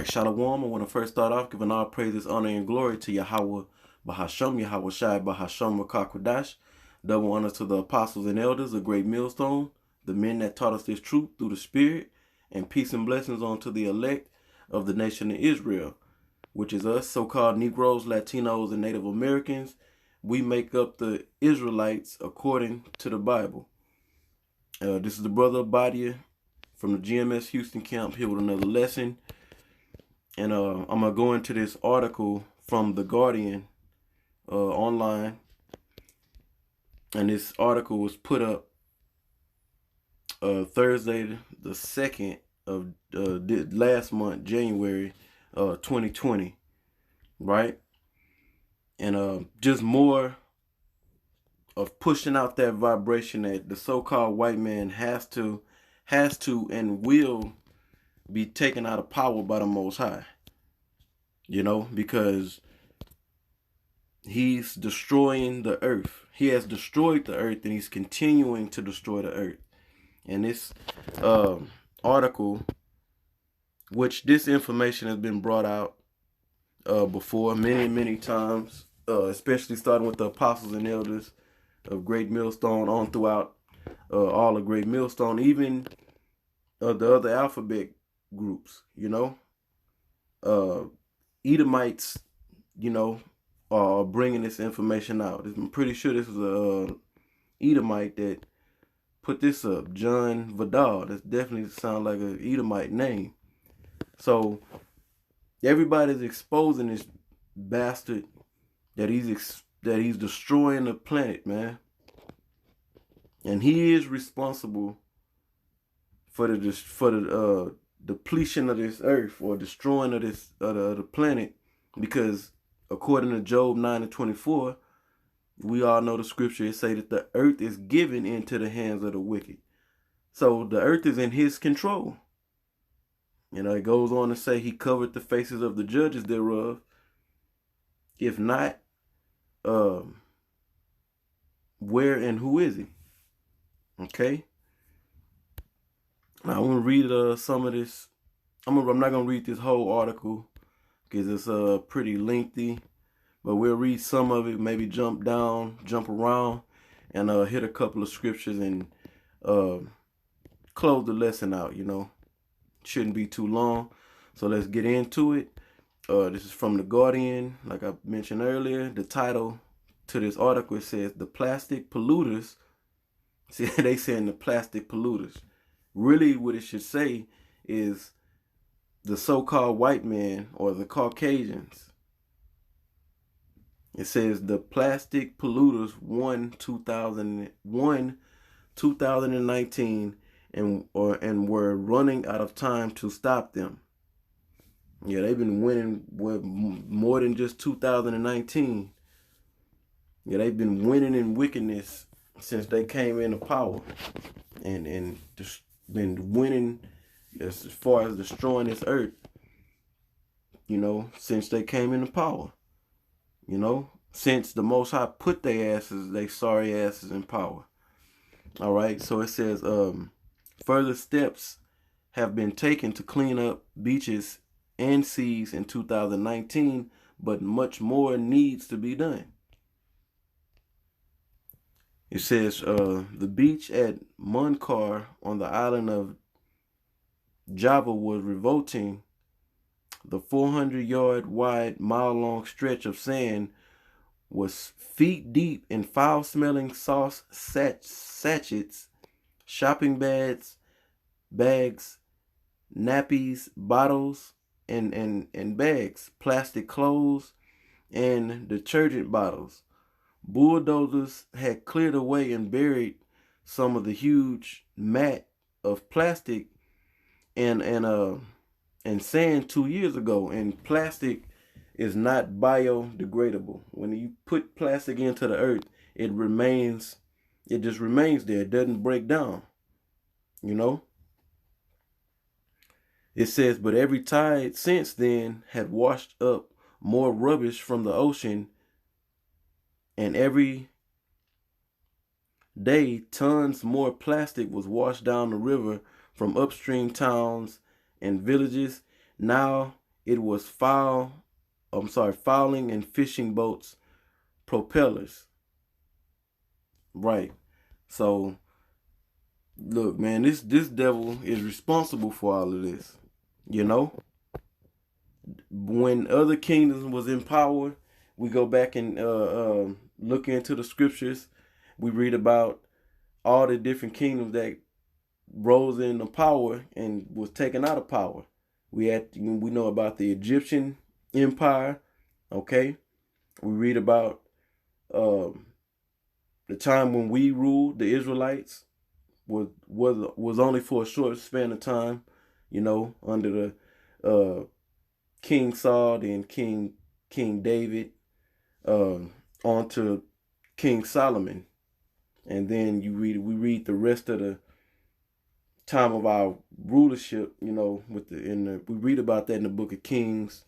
All right, Shalom. I want to first start off giving all praises, honor, and glory to Yahweh Bahasham, Yahweh Shai Bahasham Rakakwadash. Double honor to the apostles and elders, a great millstone, the men that taught us this truth through the Spirit, and peace and blessings unto the elect of the nation of Israel, which is us, so-called Negroes, Latinos, and Native Americans. We make up the Israelites according to the Bible. This is the brother Abadia from the GMS Houston camp here with another lesson. And I'm going to go into this article from The Guardian online. And this article was put up Thursday the 2nd of last month, January 2020. Right? And just more of pushing out that vibration that the so-called white man has to and will be taken out of power by the Most High. You know, because he's destroying the earth. He has destroyed the earth and he's continuing to destroy the earth. And this article, which this information has been brought out before many times, especially starting with the apostles and elders of Great Millstone on throughout all of Great Millstone, even the other alphabet groups, you know. Edomites, you know, are bringing this information out. I'm pretty sure this is a Edomite that put this up, John Vidal. That definitely sounds like an Edomite name. So everybody's exposing this bastard that he's destroying the planet, man. And he is responsible for the depletion of this earth, or destroying of this the planet, because according to Job 9:24, we all know the scripture. It say that the earth is given into the hands of the wicked. So the earth is in his control. You know, it goes on to say he covered the faces of the judges thereof. If not, where and who is he? Okay. Now, I want to read some of this. I'm not going to read this whole article because it's pretty lengthy, but we'll read some of it, maybe jump around, and hit a couple of scriptures and close the lesson out, you know. Shouldn't be too long. So let's get into it. This is from The Guardian, like I mentioned earlier. The title to this article says, "The Plastic Polluters." See, they saying the plastic polluters. Really, what it should say is the so-called white man, or the Caucasians. It says the plastic polluters won 2019 and were running out of time to stop them. Yeah, they've been winning with more than just 2019. Yeah, they've been winning in wickedness since they came into power, and just been winning as far as destroying this earth, you know, since they came into power. You know, since the Most High put they sorry asses in power. All right, so it says further steps have been taken to clean up beaches and seas in 2019, but much more needs to be done. It says the beach at Munkar on the island of Java was revolting. The 400-yard wide, mile-long stretch of sand was feet deep in foul-smelling sauce sachets, shopping bags, nappies, bottles, and bags, plastic clothes, and detergent bottles. Bulldozers had cleared away and buried some of the huge mat of plastic and sand 2 years ago. And plastic is not biodegradable. When you put plastic into the earth, it just remains there. It doesn't break down, you know. It says, but every tide since then had washed up more rubbish from the ocean, and every day tons more plastic was washed down the river from upstream towns and villages. Now It was fouling and fishing boats, propellers. Right. So look, man, this devil is responsible for all of this. You know, when other kingdoms was in power, we go back and look into the scriptures. We read about all the different kingdoms that rose into power and was taken out of power. We know about the Egyptian empire. Okay, we read about the time when we ruled the Israelites was only for a short span of time. You know, under the King Saul, then King David, on to King Solomon, and then we read the rest of the time of our rulership. You know, we read about that in the Book of Kings,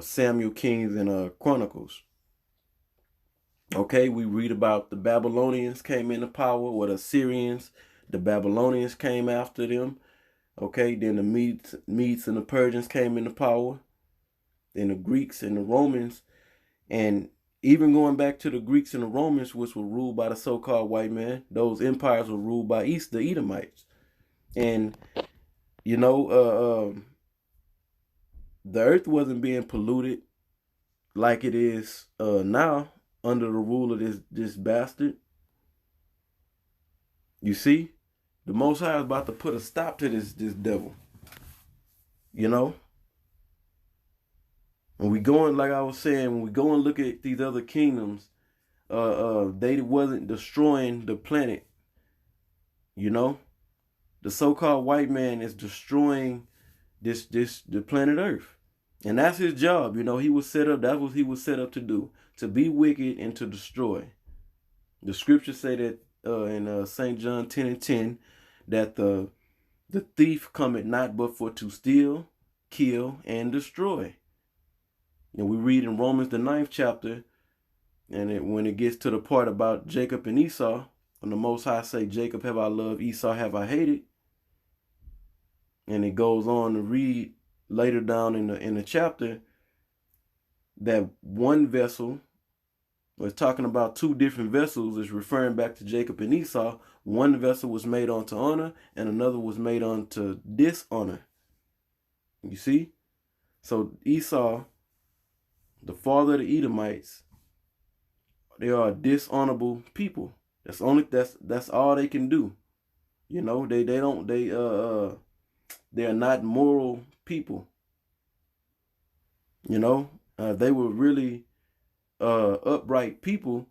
Samuel, Kings, and Chronicles. Okay, we read about the Babylonians came into power, or the Assyrians. The Babylonians came after them. Okay, then the Medes and the Persians came into power. Then the Greeks and the Romans, and even going back to the Greeks and the Romans, which were ruled by the so-called white man, those empires were ruled by the Edomites. And you know, the earth wasn't being polluted like it is now under the rule of this bastard. You see, the Most High is about to put a stop to this devil. You know, when we go in, like I was saying, when we go and look at these other kingdoms, they wasn't destroying the planet. You know, the so-called white man is destroying the planet Earth, and that's his job. You know, he was set up. That's what he was set up to do: to be wicked and to destroy. The scriptures say that in St. John 10:10 that the thief cometh not but for to steal, kill, and destroy. And we read in Romans the 9th chapter, and when it gets to the part about Jacob and Esau, when the Most High say, Jacob have I loved, Esau have I hated. And it goes on to read later down in the chapter that one vessel was talking about two different vessels, is referring back to Jacob and Esau. One vessel was made unto honor and another was made unto dishonor. You see? So Esau, the father of the Edomites, they are dishonorable people. That's all they can do. You know, they are not moral people. You know, they were really upright people.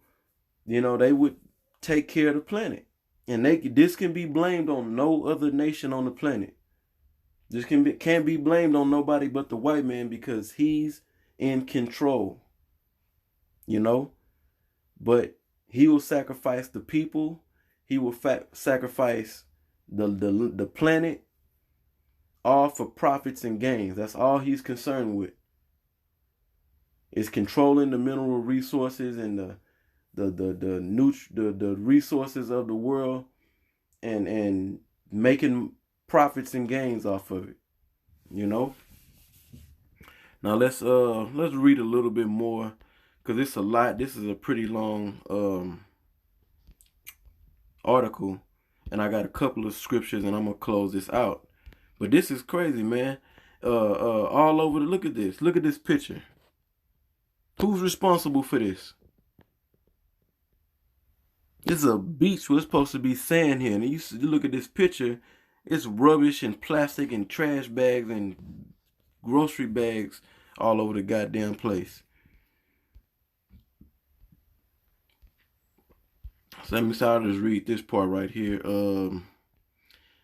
You know, they would take care of the planet, and this can be blamed on no other nation on the planet. This can't be blamed on nobody but the white man, because he's in control. You know, but he will sacrifice the people. He will sacrifice the planet, all for profits and gains. That's all he's concerned with. Is controlling the mineral resources and the resources of the world, and making profits and gains off of it. You know. Now let's read a little bit more, because it's a lot. This is a pretty long article, and I got a couple of scriptures, and I'm gonna close this out. But this is crazy, man. All over look at this. Look at this picture. Who's responsible for this? This is a beach where it's supposed to be sand here, and you look at this picture. It's rubbish and plastic and trash bags and grocery bags all over the goddamn place. So let me just read this part right here.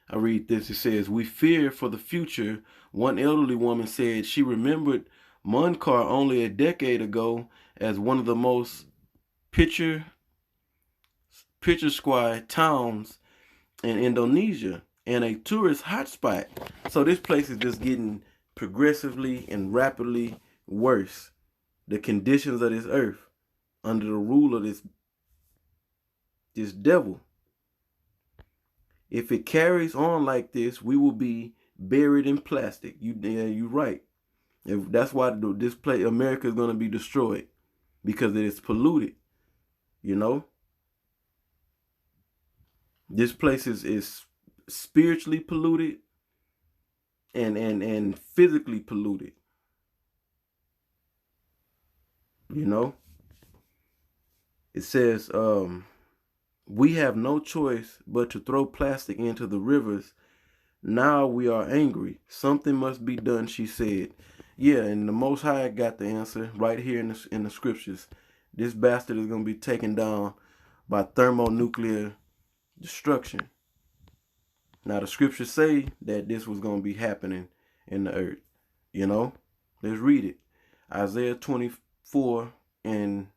I read this. It says, "We fear for the future." One elderly woman said she remembered Munkar only a decade ago as one of the most picturesque towns in Indonesia and a tourist hotspot. So this place is just getting progressively and rapidly worse. The conditions of this earth under the rule of this devil. If it carries on like this, we will be buried in plastic. You're right. If that's why this place, America, is going to be destroyed, because it is polluted. You know, this place is spiritually polluted and physically polluted. You know, it says, we have no choice but to throw plastic into the rivers. Now we are angry. Something must be done, she said. Yeah, and the Most High got the answer right here in the scriptures. This bastard is going to be taken down by thermonuclear destruction. Now the scriptures say that this was going to be happening in the earth. You know, let's read it. Isaiah 24 and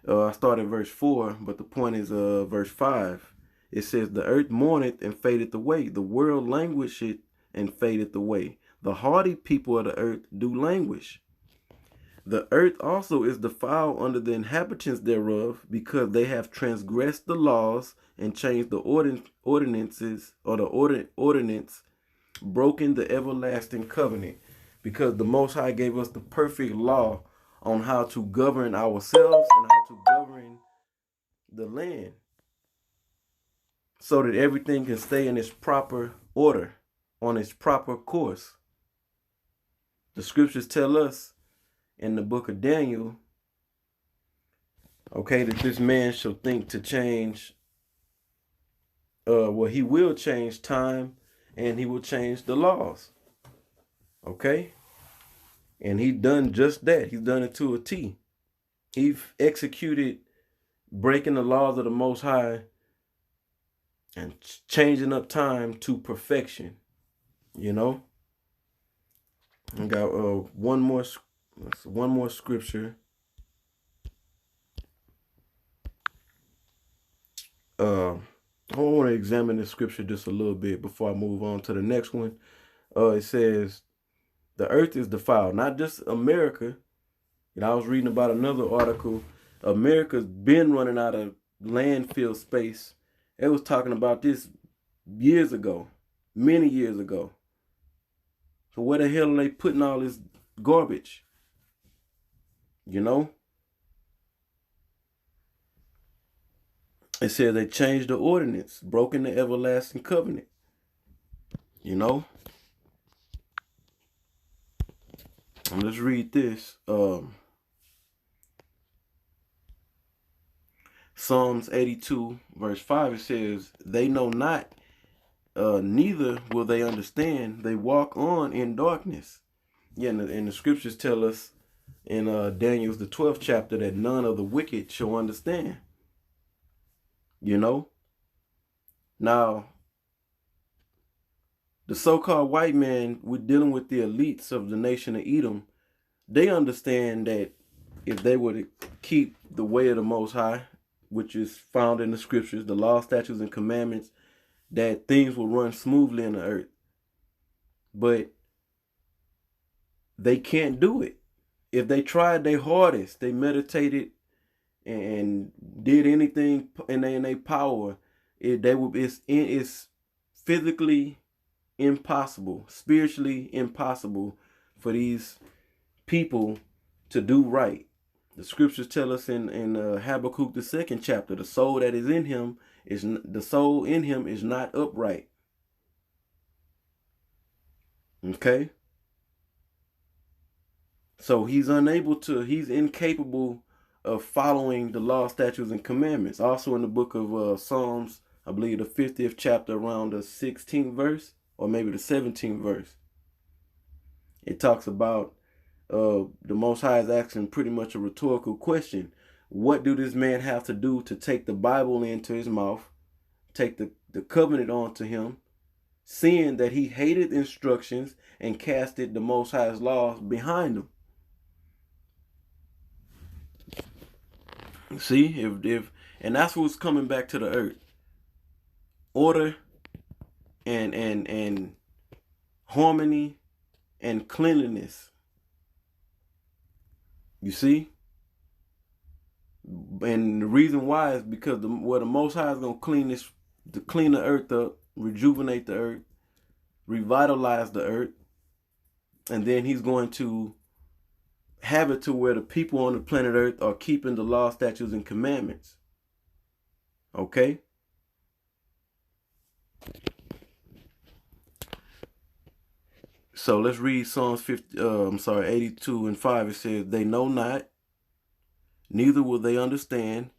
I started verse 4, but the point is verse 5. It says, the earth mourneth and fadeth away. The world languisheth and fadeth away. The hardy people of the earth do languish. The earth also is defiled under the inhabitants thereof, because they have transgressed the laws and changed the ordinances, or the ordinance, broken the everlasting covenant. Because the Most High gave us the perfect law on how to govern ourselves and how to govern the land, so that everything can stay in its proper order, on its proper course. The scriptures tell us in the book of Daniel, okay, that this man shall think to change, he will change time and he will change the laws. Okay? And he done just that. He's done it to a T. He executed breaking the laws of the Most High and changing up time to perfection. You know? I got one more scripture. I want to examine this scripture just a little bit before I move on to the next one. It says, the earth is defiled, not just America. You know, I was reading about another article. America's been running out of landfill space. It was talking about this years ago, many years ago. So where the hell are they putting all this garbage? You know? It says they changed the ordinance, broken the everlasting covenant. You know? And let's read this. Psalms 82, verse 5, it says, they know not, neither will they understand. They walk on in darkness. Yeah, and the scriptures tell us in Daniel's the 12th chapter that none of the wicked shall understand. You know? Now, the so-called white man, we're dealing with the elites of the nation of Edom. They understand that if they were to keep the way of the Most High, which is found in the scriptures, the law, statutes, and commandments, that things will run smoothly in the earth. But they can't do it. If they tried their hardest, they meditated and did anything in their power, it's physically impossible, spiritually impossible for these people to do right. The scriptures tell us in Habakkuk the 2nd chapter, the soul that is in him is not upright. Okay? So he's incapable of following the law, statutes, and commandments. Also in the book of Psalms, I believe the 50th chapter, around the 16th verse, or maybe the 17th verse, it talks about the Most High is asking pretty much a rhetorical question. What do this man have to do to take the Bible into his mouth, take the covenant onto him, seeing that he hated instructions and casted the Most High's laws behind him? See, and that's what's coming back to the earth. Order and harmony and cleanliness. You see? And the reason why is because the Most High is going to clean the earth up, rejuvenate the earth, revitalize the earth, and then he's going to have it to where the people on the planet Earth are keeping the law, statutes, and commandments. Okay? So let's read Psalms 82 and 5. It says, they know not, neither will they understand.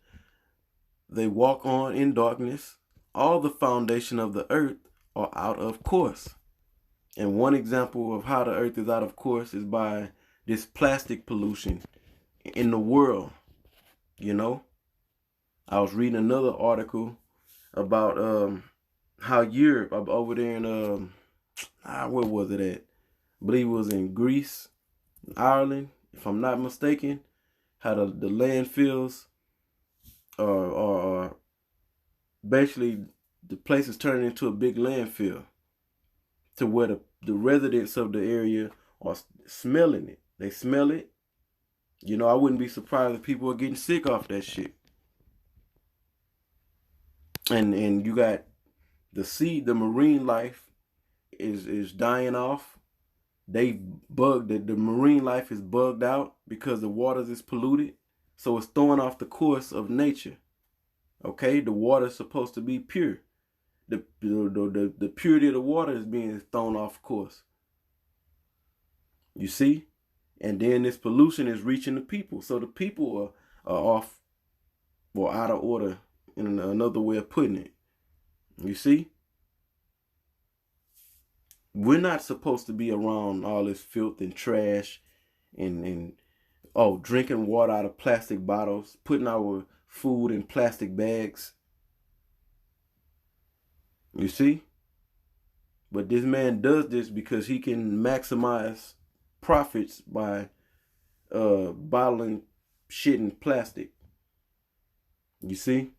They walk on in darkness. All the foundation of the earth are out of course. And one example of how the earth is out of course is by this plastic pollution in the world. You know, I was reading another article about how Europe, over there in where was it at? I believe it was in Greece, Ireland, if I'm not mistaken, how the landfills are basically, the place is turning into a big landfill, to where the residents of the area are smelling it. They smell it. You know, I wouldn't be surprised if people are getting sick off that shit. And you got the sea, the marine life is dying off. The marine life is bugged out because the waters is polluted. So it's throwing off the course of nature. Okay, the water is supposed to be pure. The purity of the water is being thrown off course. You see? And then this pollution is reaching the people. So the people are off or out of order, in another way of putting it. You see? We're not supposed to be around all this filth and trash and drinking water out of plastic bottles, putting our food in plastic bags. You see? But this man does this because he can maximize profits by bottling shit in plastic. You see?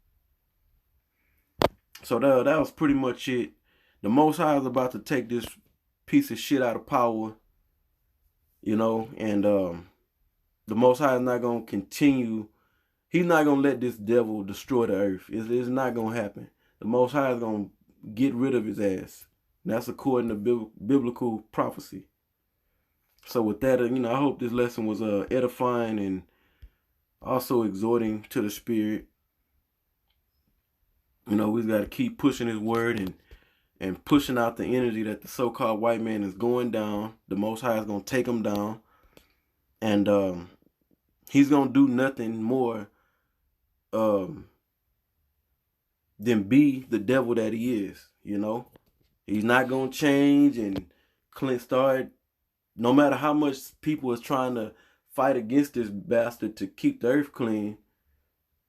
So that was pretty much it. The Most High is about to take this piece of shit out of power, you know, and the Most High is not going to continue. He's not going to let this devil destroy the earth. It's not going to happen. The Most High is going to get rid of his ass. And that's according to biblical prophecy. So with that, I hope this lesson was edifying and also exhorting to the spirit. You know, we've got to keep pushing his word and pushing out the energy that the so-called white man is going down. The Most High is going to take him down. And he's going to do nothing more than be the devil that he is, you know. He's not going to change and start, no matter how much people is trying to fight against this bastard to keep the earth clean,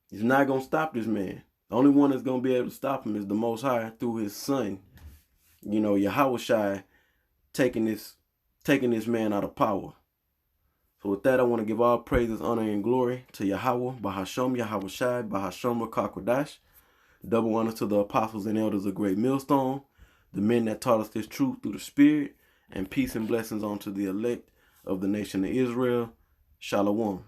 he's not going to stop this man. The only one that's going to be able to stop him is the Most High through his son, you know, Yahushua, taking this man out of power. So with that, I want to give all praises, honor, and glory to Yahweh, Bahasham, Yahushua, Bahasham, Kakwadash. Double honor to the apostles and elders of Great Millstone, the men that taught us this truth through the Spirit, and peace and blessings unto the elect of the nation of Israel. Shalom.